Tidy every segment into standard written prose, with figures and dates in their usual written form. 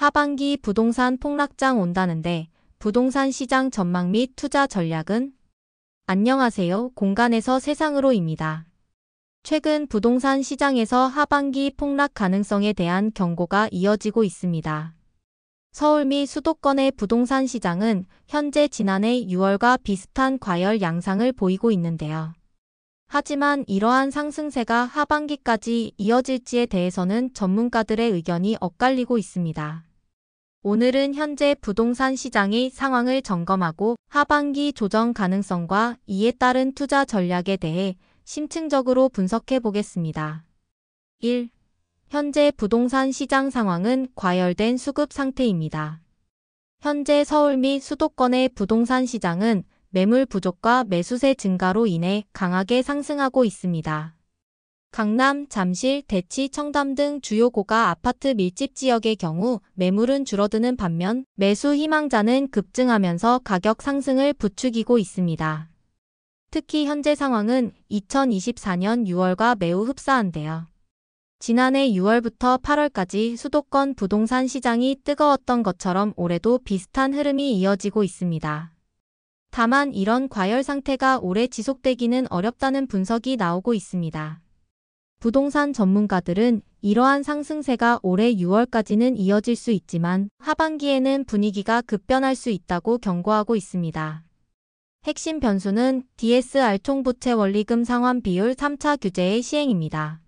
하반기 부동산 폭락장 온다는데 부동산 시장 전망 및 투자 전략은? 안녕하세요. 공간에서 세상으로입니다. 최근 부동산 시장에서 하반기 폭락 가능성에 대한 경고가 이어지고 있습니다. 서울 및 수도권의 부동산 시장은 현재 지난해 6월과 비슷한 과열 양상을 보이고 있는데요. 하지만 이러한 상승세가 하반기까지 이어질지에 대해서는 전문가들의 의견이 엇갈리고 있습니다. 오늘은 현재 부동산 시장의 상황을 점검하고 하반기 조정 가능성과 이에 따른 투자 전략에 대해 심층적으로 분석해 보겠습니다. 1. 현재 부동산 시장 상황은 과열된 수급 상태입니다. 현재 서울 및 수도권의 부동산 시장은 매물 부족과 매수세 증가로 인해 강하게 상승하고 있습니다. 강남, 잠실, 대치, 청담 등 주요 고가 아파트 밀집 지역의 경우 매물은 줄어드는 반면 매수 희망자는 급증하면서 가격 상승을 부추기고 있습니다. 특히 현재 상황은 2024년 6월과 매우 흡사한데요. 지난해 6월부터 8월까지 수도권 부동산 시장이 뜨거웠던 것처럼 올해도 비슷한 흐름이 이어지고 있습니다. 다만 이런 과열 상태가 오래 지속되기는 어렵다는 분석이 나오고 있습니다. 부동산 전문가들은 이러한 상승세가 올해 6월까지는 이어질 수 있지만 하반기에는 분위기가 급변할 수 있다고 경고하고 있습니다. 핵심 변수는 DSR 총부채 원리금 상환 비율 3차 규제의 시행입니다.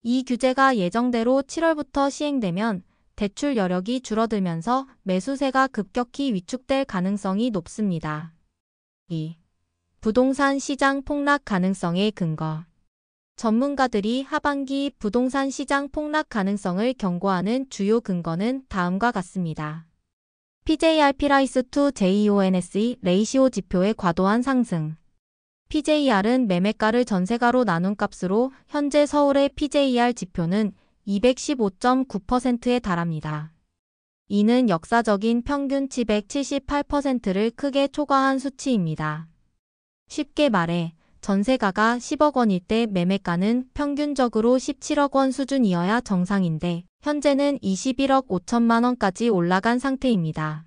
이 규제가 예정대로 7월부터 시행되면 대출 여력이 줄어들면서 매수세가 급격히 위축될 가능성이 높습니다. 2. 부동산 시장 폭락 가능성의 근거. 전문가들이 하반기 부동산 시장 폭락 가능성을 경고하는 주요 근거는 다음과 같습니다. PJR Price to JONSE 레이시오 지표의 과도한 상승. PJR은 매매가를 전세가로 나눈 값으로 현재 서울의 PJR 지표는 215.9%에 달합니다. 이는 역사적인 평균 778%를 크게 초과한 수치입니다. 쉽게 말해 전세가가 10억 원일 때 매매가는 평균적으로 17억 원 수준이어야 정상인데 현재는 21억 5천만 원까지 올라간 상태입니다.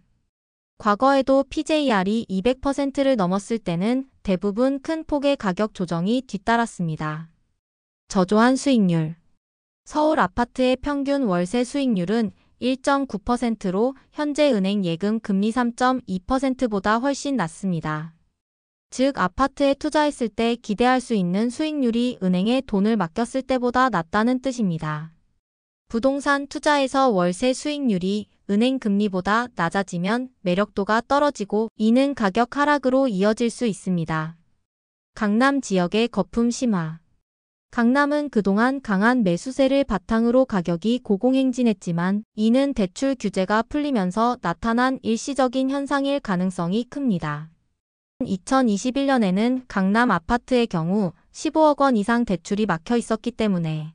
과거에도 PJR이 200%를 넘었을 때는 대부분 큰 폭의 가격 조정이 뒤따랐습니다. 저조한 수익률. 서울 아파트의 평균 월세 수익률은 1.9%로 현재 은행 예금 금리 3.2%보다 훨씬 낮습니다. 즉 아파트에 투자했을 때 기대할 수 있는 수익률이 은행에 돈을 맡겼을 때보다 낮다는 뜻입니다. 부동산 투자에서 월세 수익률이 은행 금리보다 낮아지면 매력도가 떨어지고 이는 가격 하락으로 이어질 수 있습니다. 강남 지역의 거품 심화. 강남은 그동안 강한 매수세를 바탕으로 가격이 고공행진했지만 이는 대출 규제가 풀리면서 나타난 일시적인 현상일 가능성이 큽니다. 2021년에는 강남 아파트의 경우 15억 원 이상 대출이 막혀 있었기 때문에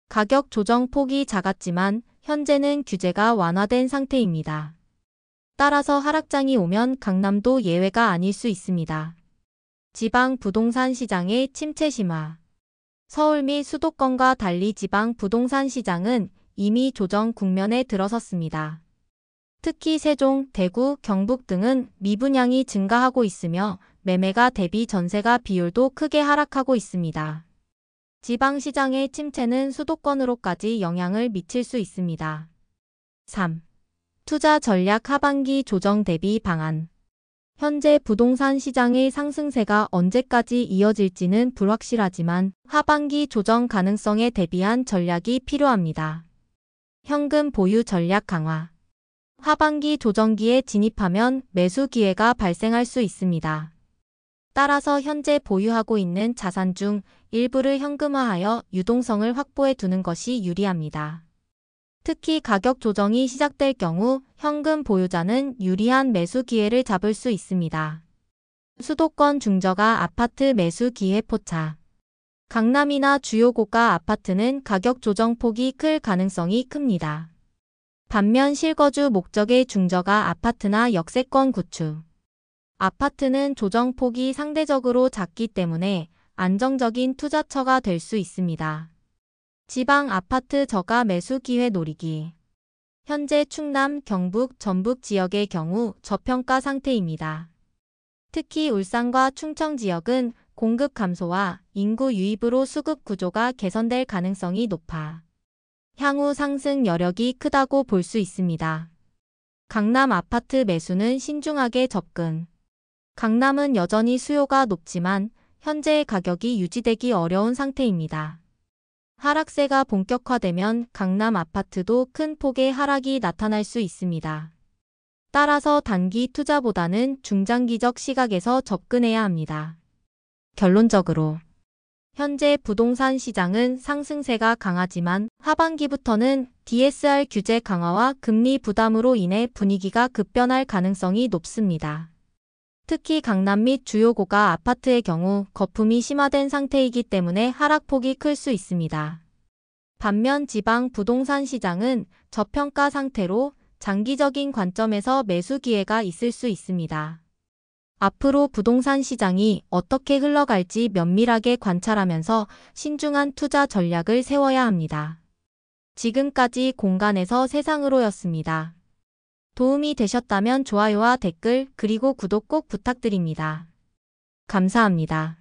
가격 조정 폭이 작았지만 현재는 규제가 완화된 상태입니다. 따라서 하락장이 오면 강남도 예외가 아닐 수 있습니다. 지방 부동산 시장의 침체 심화. 서울 및 수도권과 달리 지방 부동산 시장은 이미 조정 국면에 들어섰습니다. 특히 세종, 대구, 경북 등은 미분양이 증가하고 있으며 매매가 대비 전세가 비율도 크게 하락하고 있습니다. 지방시장의 침체는 수도권으로까지 영향을 미칠 수 있습니다. 3. 투자 전략 하반기 조정 대비 방안. 현재 부동산 시장의 상승세가 언제까지 이어질지는 불확실하지만 하반기 조정 가능성에 대비한 전략이 필요합니다. 현금 보유 전략 강화. 하반기 조정기에 진입하면 매수 기회가 발생할 수 있습니다. 따라서 현재 보유하고 있는 자산 중 일부를 현금화하여 유동성을 확보해 두는 것이 유리합니다. 특히 가격 조정이 시작될 경우 현금 보유자는 유리한 매수 기회를 잡을 수 있습니다. 수도권 중저가 아파트 매수 기회 포착. 강남이나 주요 고가 아파트는 가격 조정 폭이 클 가능성이 큽니다. 반면 실거주 목적의 중저가 아파트나 역세권 구축. 아파트는 조정 폭이 상대적으로 작기 때문에 안정적인 투자처가 될 수 있습니다. 지방 아파트 저가 매수 기회 노리기. 현재 충남, 경북, 전북 지역의 경우 저평가 상태입니다. 특히 울산과 충청 지역은 공급 감소와 인구 유입으로 수급 구조가 개선될 가능성이 높아 향후 상승 여력이 크다고 볼 수 있습니다. 강남 아파트 매수는 신중하게 접근. 강남은 여전히 수요가 높지만 현재의 가격이 유지되기 어려운 상태입니다. 하락세가 본격화되면 강남 아파트도 큰 폭의 하락이 나타날 수 있습니다. 따라서 단기 투자보다는 중장기적 시각에서 접근해야 합니다. 결론적으로 현재 부동산 시장은 상승세가 강하지만 하반기부터는 DSR 규제 강화와 금리 부담으로 인해 분위기가 급변할 가능성이 높습니다. 특히 강남 및 주요 고가 아파트의 경우 거품이 심화된 상태이기 때문에 하락폭이 클 수 있습니다. 반면 지방 부동산 시장은 저평가 상태로 장기적인 관점에서 매수 기회가 있을 수 있습니다. 앞으로 부동산 시장이 어떻게 흘러갈지 면밀하게 관찰하면서 신중한 투자 전략을 세워야 합니다. 지금까지 공간에서 세상으로였습니다. 도움이 되셨다면 좋아요와 댓글 그리고 구독 꼭 부탁드립니다. 감사합니다.